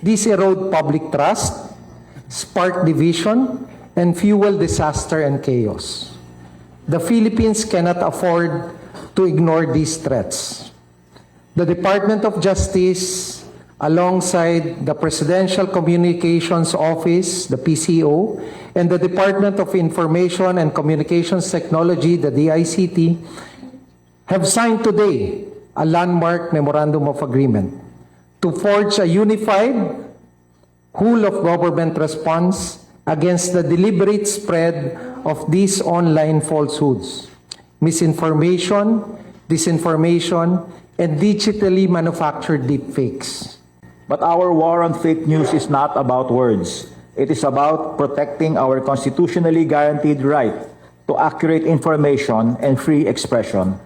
These erode public trust, spark division, and fuel disaster and chaos. The Philippines cannot afford to ignore these threats. The Department of Justice, alongside the Presidential Communications Office, the PCO, and the Department of Information and Communications Technology, the DICT, have signed today a landmark Memorandum of Agreement to forge a unified whole-of-government response against the deliberate spread of these online falsehoods, misinformation, disinformation, and digitally manufactured deepfakes. But our war on fake news is not about words. It is about protecting our constitutionally guaranteed right to accurate information and free expression.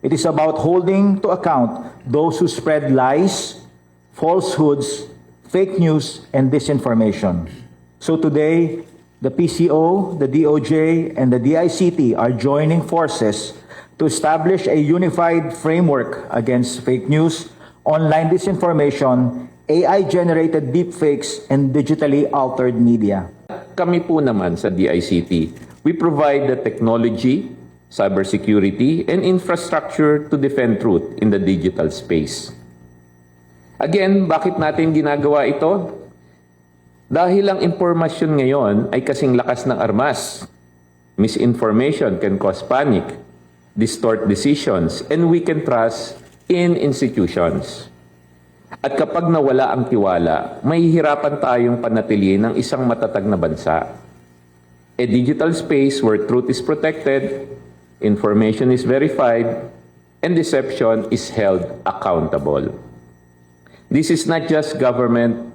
It is about holding to account those who spread lies, falsehoods, fake news, and disinformation. So today, the PCO, the DOJ, and the DICT are joining forces to establish a unified framework against fake news, online disinformation, AI-generated deepfakes, and digitally altered media. Kami po naman sa DICT, we provide the technology, cybersecurity, and infrastructure to defend truth in the digital space. Again, bakit natin ginagawa ito? Dahil ang impormasyon ngayon ay kasing lakas ng armas. Misinformation can cause panic, distort decisions, and weaken trust in institutions. At kapag nawala ang tiwala, mahihirapan tayong panatilihin ng isang matatag na bansa. A digital space where truth is protected, information is verified, and deception is held accountable. This is not just government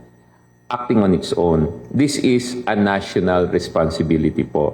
acting on its own. This is a national responsibility po.